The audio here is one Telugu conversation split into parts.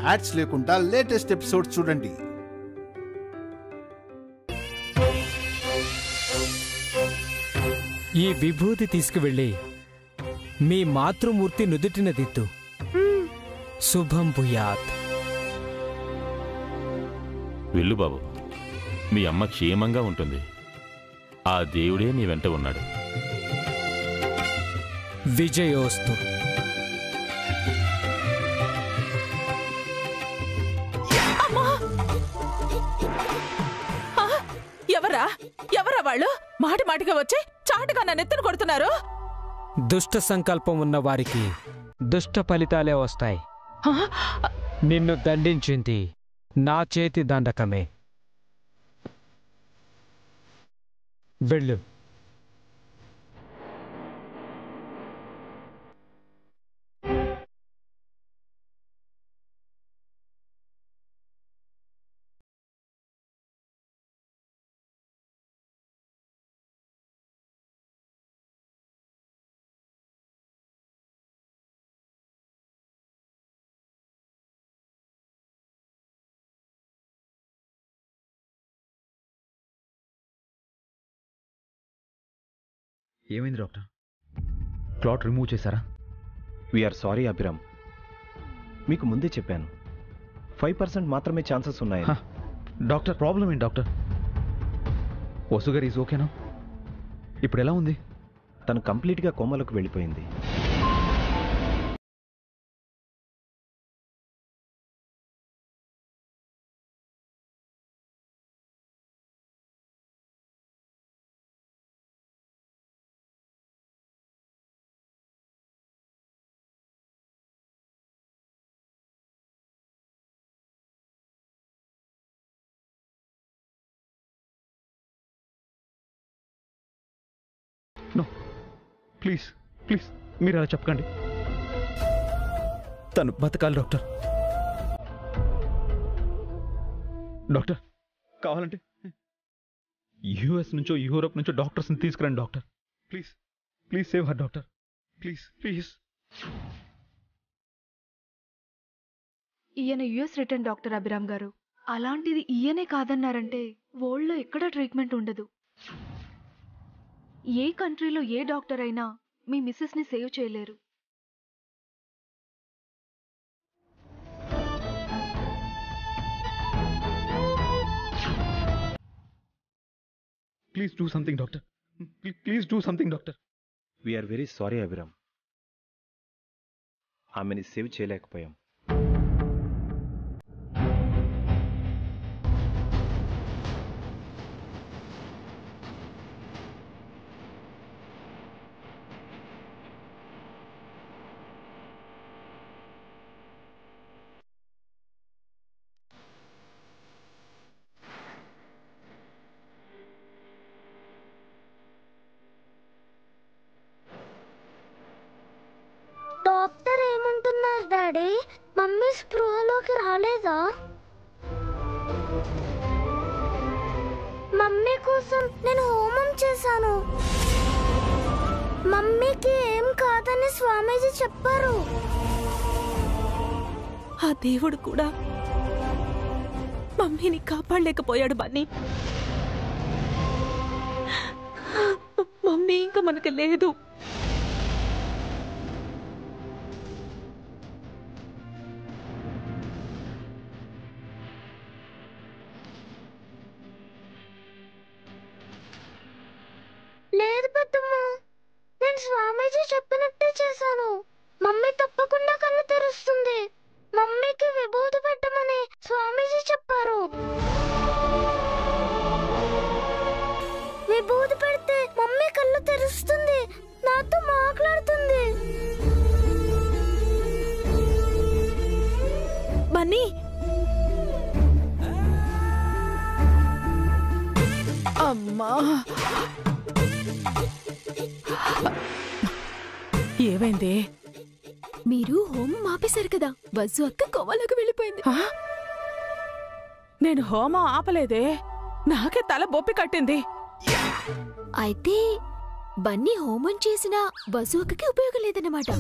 యాడ్స్ లేకుండా లేటెస్ట్ ఎపిసోడ్ చూడండి. ఈ విభూతి తీసుకువెళ్ళి మీ మాతృమూర్తి నుదుటిన దిద్దు. శుభం భూయాత్. వెళ్ళు బాబు, మీ అమ్మ క్షేమంగా ఉంటుంది. ఆ దేవుడే నీ వెంట ఉన్నాడు. విజయోస్తు. ఎవరా వాళ్ళు? మాటి మాటిగా వచ్చి చాటుగా నన్ను ఎత్తున కొడుతున్నారు. దుష్ట సంకల్పం ఉన్న వారికి దుష్ట ఫలితాలే వస్తాయి. నిన్ను దండించింది నా చేతి దండకమే. వెళ్ళు. ఏమైంది డాక్టర్? క్లాట్ రిమూవ్ చేశారా? వీఆర్ సారీ అభిరామ్, మీకు ముందే చెప్పాను 5% మాత్రమే ఛాన్సెస్ ఉన్నాయి. డాక్టర్ ప్రాబ్లం ఏంటి డాక్టర్? వసుగారు ఈజ్ ఓకేనా? ఇప్పుడు ఎలా ఉంది? తను కంప్లీట్గా కోమలోకి వెళ్ళిపోయింది. నో, ప్లీజ్ ప్లీజ్ మీరు అలా చెప్పకండి. తను బతకాలి డాక్టర్. డాక్టర్ కావాలంటే యుఎస్ నుంచో యూరోప్ నుంచో డాక్టర్స్ని తీసుకురండి doctor. Please please save her doctor. Please please. ఈయన యుఎస్ రిటర్న్ డాక్టర్ అభిరామ్ గారు. అలాంటిది ఈయనే కాదన్నారంటే వరల్డ్లో ఎక్కడ ట్రీట్మెంట్ ఉండదు. ఏ కంట్రీలో ఏ డాక్టర్ అయినా మీ మిస్సెస్ని సేవ్ చేయలేరు. Please do something doctor. Please do something doctor. We are very sorry Abhiram, ఆమెని సేవ్ చేయలేకపోయాం. డాక్టర్ ఏమంటున్నారు డాడీ? మమ్మీ స్పృహలోకి రాలేదా? మమ్మీ కోసం నేను హోమం చేశాను. మమ్మీకి ఏం కాదని స్వామీజీ చెప్పారు. ఆ దేవుడు కూడా మమ్మీని కాపాడలేకపోయాడు బన్నీ. మమ్మీ ఇంకా మనకు లేదు. లేదు పెద్దమ్మ, నేను స్వామీజీ చెప్పినట్టే చేశాను. మమ్మీ తప్పకుండా కళ్ళు తెరుస్తుంది. మమ్మీకి విభూతి పెట్టమని స్వామీజీ చెప్పారు. విభూతి పెడితే మమ్మీ కళ్ళు తెరుస్తుంది, నాతో మాట్లాడుతుంది. బన్నీ, అమ్మా ఏమైంది? మీరు హోమం ఆపేశారు కదా, వసు అక్క కోమలోకి వెళ్ళిపోయింది. నేను హోమం ఆపలేదే, నాకే తల బొప్పి కట్టింది. అయితే బన్నీ హోమం చేసినా వసు అక్కకి ఉపయోగం లేదన్నమాట.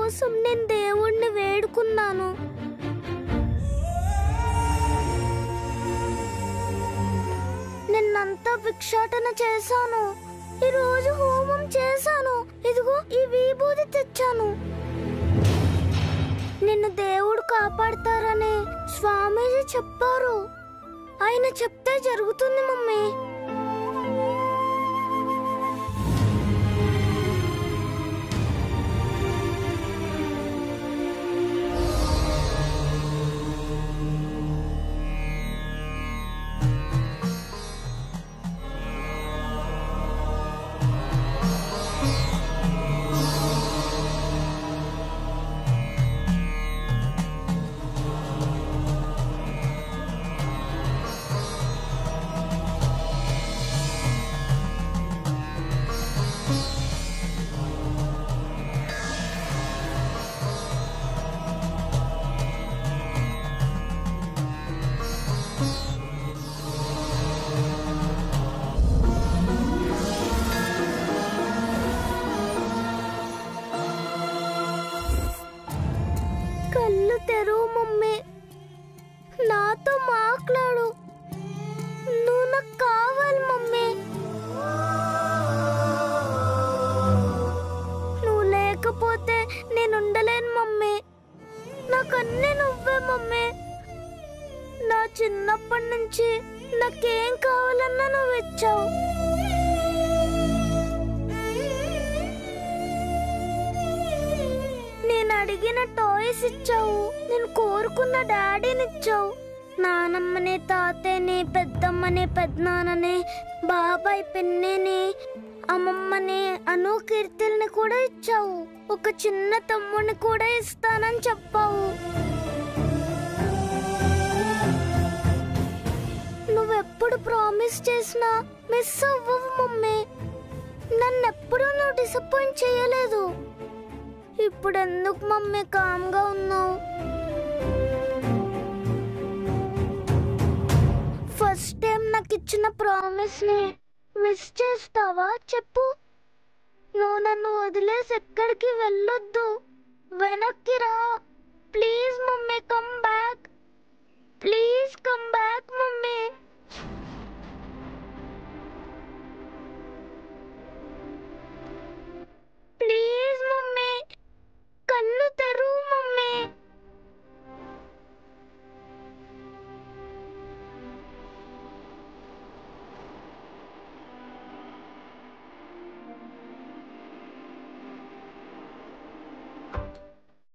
కోసం నేను దేవుణ్ణి వేడుకున్నాను. నిన్నంతా భిక్షాటన చేశాను. ఈరోజు హోమం చేశాను. ఇదిగో ఈ విభూది తెచ్చాను. నిన్ను దేవుడు కాపాడతారని స్వామీజీ చెప్పారు. ఆయన చెప్తే జరుగుతుంది మమ్మీ. కళ్ళు తెరువు మమ్మీ. నాతో మాట్లాడు. నువ్వు నాకు కావాలి మమ్మీ. నువ్వు లేకపోతే నేను ఉండలేను మమ్మీ. నాకన్నీ నువ్వే మమ్మీ. నా చిన్నప్పటి నుంచి నాకేం కావాలన్నా నువ్వు ఇచ్చావు. నేను అడిగిన టాయ్స్ ఇచ్చావు. నేను కోరుకున్న డాడీని ఇచ్చావు. నానమ్మని, తాతయ్యని, పెద్దమ్మని, పెద్దనాన్నని, బాబాయ్ పిన్నిని, అమ్మమ్మని, అను, కీర్తిల్ని కూడా ఇచ్చావు. ఒక చిన్న తమ్ముడిని కూడా ఇస్తానని చెప్పావు. నువ్వెప్పుడు ప్రామిస్ చేసినా మిస్ అవ్వవు మమ్మీ. నన్నెప్పుడు నువ్వు డిసప్పాయింట్ చేయలేదు. ఇప్పుడు ఎందుకు మమ్మీ కామ్గా ఉన్నావు? ఫస్ట్ టైం నాకు ఇచ్చిన ప్రామిస్ని మిస్ చేస్తావా చెప్పు. నువ్వు నన్ను వదిలేసి ఎక్కడికి వెళ్ళొద్దు. వెనక్కి రా please mummy. Come back please. Come back mummy. Please mummy. కళ్ళు తెరువు mummy.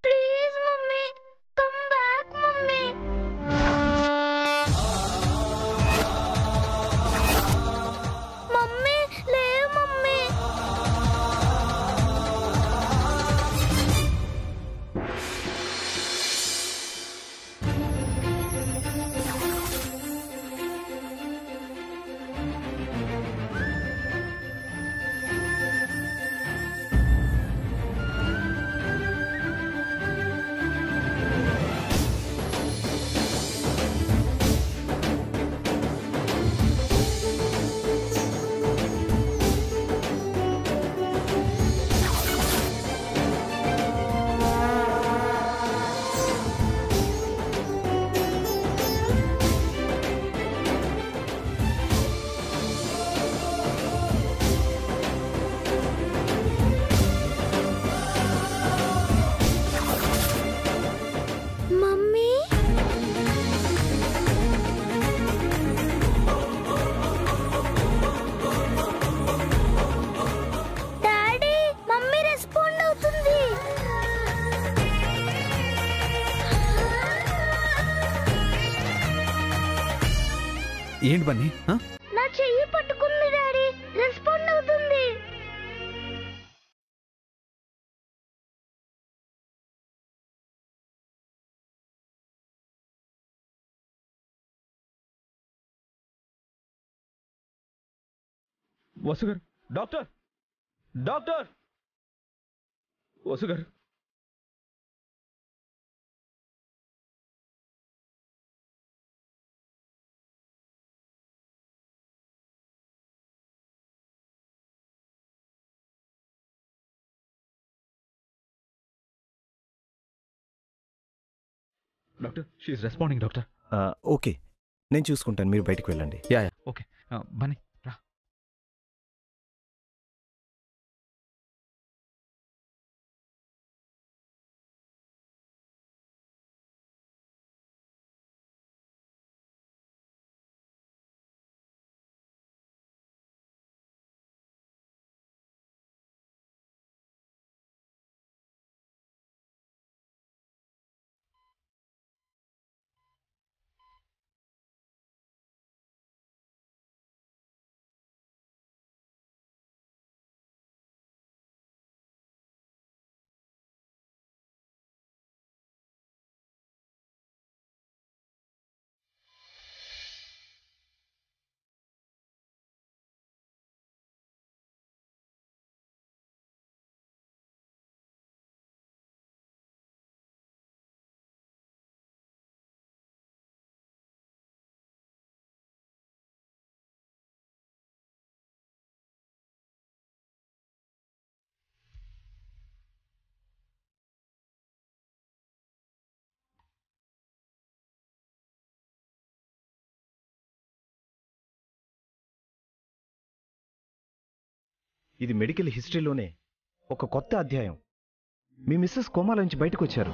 Please mummy. Come back mummy. Mummy లేవు mummy. Mummy daddy mummy respond అవుతుంది. ఏంటి బన్నీ? నా చెయ్యి పట్టుకుంది డాడీ. రెస్పాండ్ అవుతుంది. వసు గారు, డాక్టర్ డాక్టర్ వసు గారు. Doctor she is responding doctor. Okay, నేను చూసుకుంటాను, మీరు బయటికి వెళ్ళండి. Yeah okay. బన్నీ రా. ఇది మెడికల్ హిస్టరీలోనే ఒక కొత్త అధ్యాయం. మీ మిస్సెస్ కోమాల నుంచి బయటకు వచ్చారు.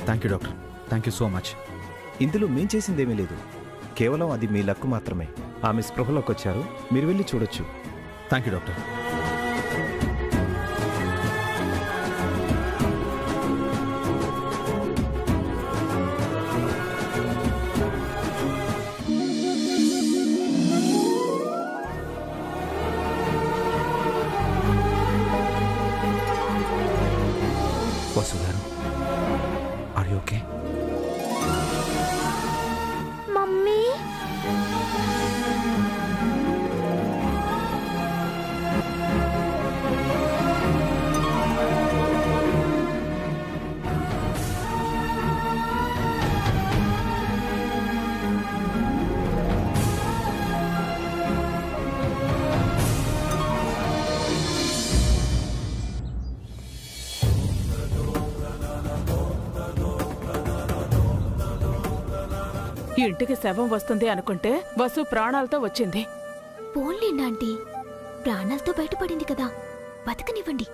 Thank you doctor, thank you so much. ఇందులో మేం చేసిందేమీ లేదు, కేవలం అది మీ లక్ మాత్రమే. ఆమె స్పృహలోకి వచ్చారు, మీరు వెళ్ళి చూడొచ్చు. Thank you doctor. వసు గారు, ఆర్ యు ఓకే? మమ్మీ ఇంటికి శవం వస్తుంది అనుకుంటే వసు ప్రాణాలతో వచ్చింది. పోన్లేండి ఆంటీ, ప్రాణాలతో బయటపడింది కదా, బతకనివ్వండి.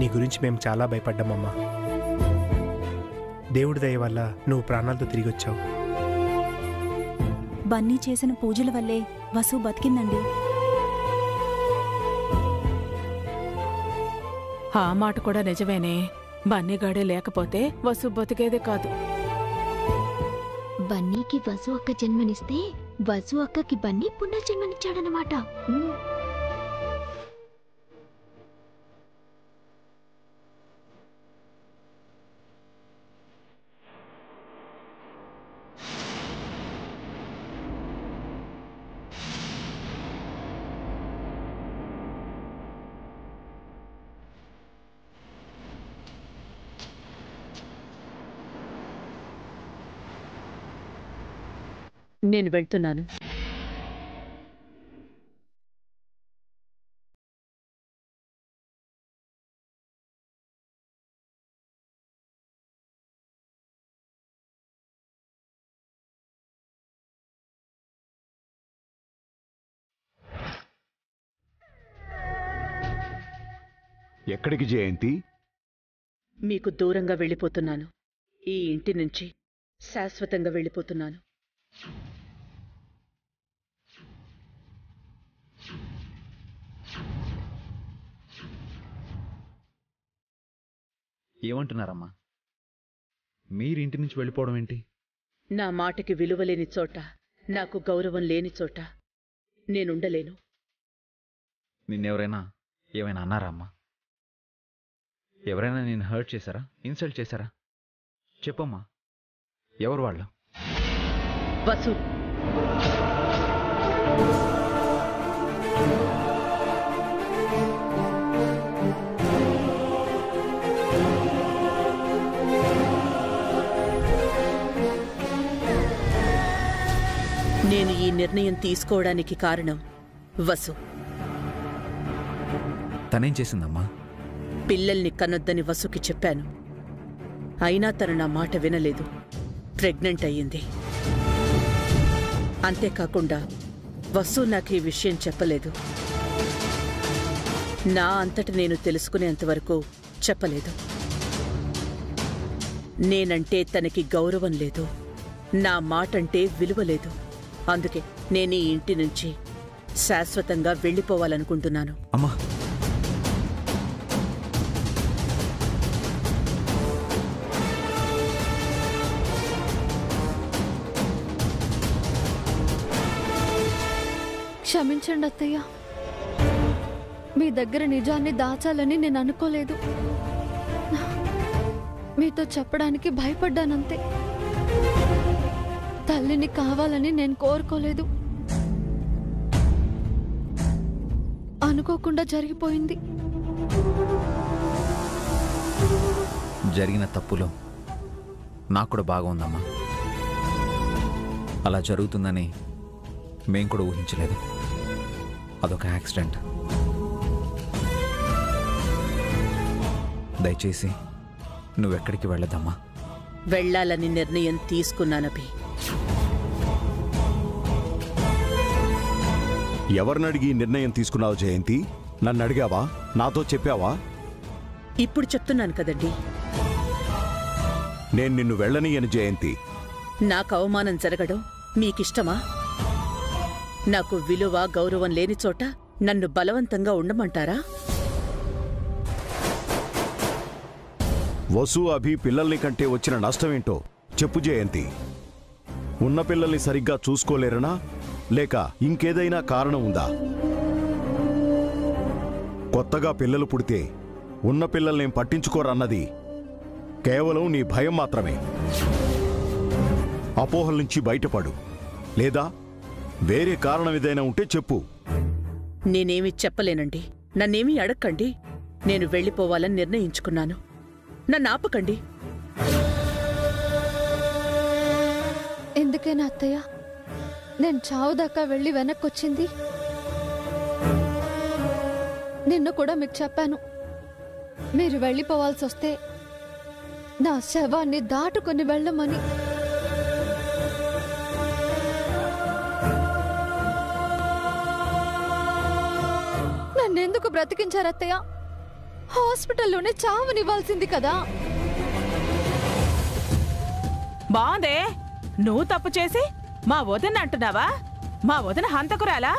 నీ గురించి మేము చాలా భయపడ్డామమ్మా. దేవుడి దయ వల్ల నువ్వు ప్రాణాలతో తిరిగి వచ్చావు. బన్నీ చేసిన పూజల వల్లే వసు బతికిందండి. ఆ మాట కూడా నిజమేనే. బన్నీగాడే లేకపోతే వసు బతికేదే కాదు. బన్నీకి వసు అక్క జన్మనిస్తే వసు అక్కకి బన్నీ పునర్జన్మనిచ్చాడనమాట. నేను వెళ్తున్నాను. ఎక్కడికి జయంతి? మీకు దూరంగా వెళ్ళిపోతున్నాను. ఈ ఇంటి నుంచి శాశ్వతంగా వెళ్ళిపోతున్నాను. ఏమంటున్నారమ్మా? మీరు ఇంటి నుంచి వెళ్ళిపోవడం ఏంటి? నా మాటకి విలువలేని చోట, నాకు గౌరవం లేని చోట నేనుండలేను. నిన్నెవరైనా ఏమైనా అన్నారా అమ్మా? ఎవరైనా నేను హర్ట్ చేశారా, ఇన్సల్ట్ చేశారా? చెప్పమ్మా, ఎవరు వాళ్ళు? వసు, నేను ఈ నిర్ణయం తీసుకోవడానికి కారణం వసు. తనేం చేసిందమ్మా? పిల్లల్ని కనొద్దని వసుకి చెప్పాను. అయినా తను నా మాట వినలేదు. ప్రెగ్నెంట్ అయ్యింది. అంతేకాకుండా వసు నాకు ఈ విషయం చెప్పలేదు. నా అంతట నేను తెలుసుకునేంతవరకు చెప్పలేదు. నేనంటే తనకి గౌరవం లేదు, నా మాటంటే విలువ లేదు. అందుకే నేను ఈ ఇంటి నుంచి శాశ్వతంగా వెళ్ళిపోవాలనుకుంటున్నాను. అమ్మా, క్షమించండి అత్తయ్య, మీ దగ్గర నిజాన్ని దాచాలని నేను అనుకోలేదు. మీతో చెప్పడానికి భయపడ్డానంతే. తల్లిని కావాలని నేను కోరుకోలేదు. అనుకోకుండా జరిగిపోయింది. జరిగిన తప్పులో నాకు కూడా బాగా ఉందమ్మా. అలా జరుగుతుందని మేం కూడా ఊహించలేదు. అదొక యాక్సిడెంట్. దయచేసి నువ్వెక్కడికి వెళ్ళదమ్మా. వెళ్ళాలని నిర్ణయం తీసుకున్నానభి. ఎవరినడిగి నిర్ణయం తీసుకున్నావు జయంతి? నన్ను అడిగావా? నాతో చెప్పావా? ఇప్పుడు చెప్తున్నాను కదండి. నేను నిన్ను వెళ్ళనీయను జయంతి. నాకు అవమానం జరగడం మీకిష్టమా? నాకు విలువ గౌరవం లేని చోట నన్ను బలవంతంగా ఉండమంటారా? వసు, అభి పిల్లల్ని కంటే వచ్చిన నష్టమేంటో చెప్పు జయంతి. ఉన్న పిల్లల్ని సరిగ్గా చూసుకోలేరనా, లేక ఇంకేదైనా కారణం ఉందా? కొత్తగా పిల్లలు పుడితే ఉన్న పిల్లల్నేం పట్టించుకోరన్నది కేవలం నీ భయం మాత్రమే. అపోహల నుంచి బయటపడు, లేదా వేరే కారణం ఏదైనా ఉంటే చెప్పు. నేనేమీ చెప్పలేనండి. నన్నేమీ అడక్కండి. నేను వెళ్ళిపోవాలని నిర్ణయించుకున్నాను. నన్ను ఆపకండి. ఎందుకైనా అత్తయ్య నేను చావు దాకా వెళ్ళి వెనక్కొచ్చింది? నిన్న కూడా మీకు చెప్పాను, మీరు వెళ్ళిపోవాల్సి వస్తే నా శవాన్ని దాటుకుని వెళ్ళమని. నన్నెందుకు బ్రతికించారు అత్తయ్య? హాస్పిటల్లోనే చావునివ్వాల్సింది కదా. బాగుందే, నువ్వు తప్పు చేసి మా వదిన అంటున్నావా? మా వదిన హంతకురాలా?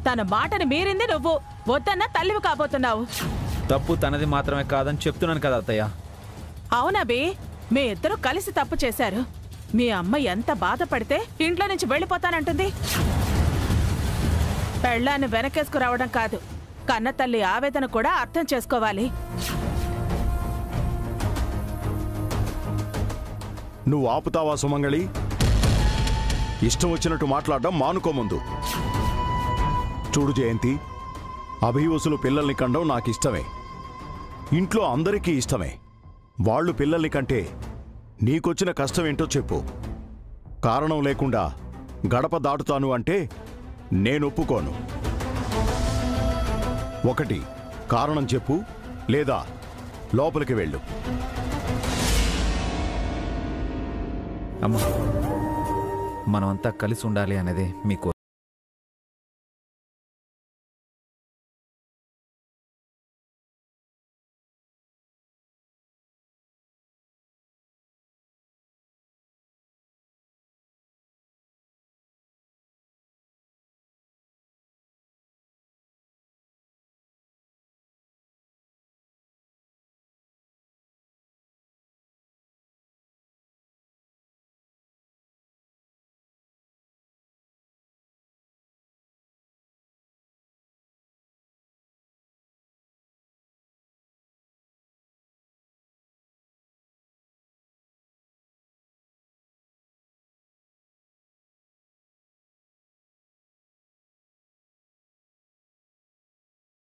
తన మాటని మీరింది నువ్వు. వద్దన్న తల్లివి కాబోతున్నావు. తప్పు తనది మాత్రమే కాదని చెప్తున్నాను కదా అత్తయ్య. అవునబి, మీ ఇద్దరు కలిసి తప్పు చేశారు. మీ అమ్మ ఎంత బాధపడితే ఇంట్లో నుంచి వెళ్ళిపోతానంటుంది. పెళ్ళాన్ని వెనకేసుకురావడం కాదు, కన్న తల్లి ఆవేదన కూడా అర్థం చేసుకోవాలి. నువ్వు ఆపుతావా సుమంగళి? ఇష్టం వచ్చినట్టు మాట్లాడడం మానుకోముందు. చూడు జయంతి, అభివసులు పిల్లల్ని కండం నాకిష్టమే. ఇంట్లో అందరికీ ఇష్టమే. వాళ్ళు పిల్లల్ని కంటే నీకొచ్చిన కష్టమేంటో చెప్పు. కారణం లేకుండా గడప దాటుతాను అంటే నేనొప్పుకోను. ఒకటి కారణం చెప్పు, లేదా లోపలికి వెళ్ళు. అమ్మా, మనమంతా కలిసి ఉండాలి అనేది మీకు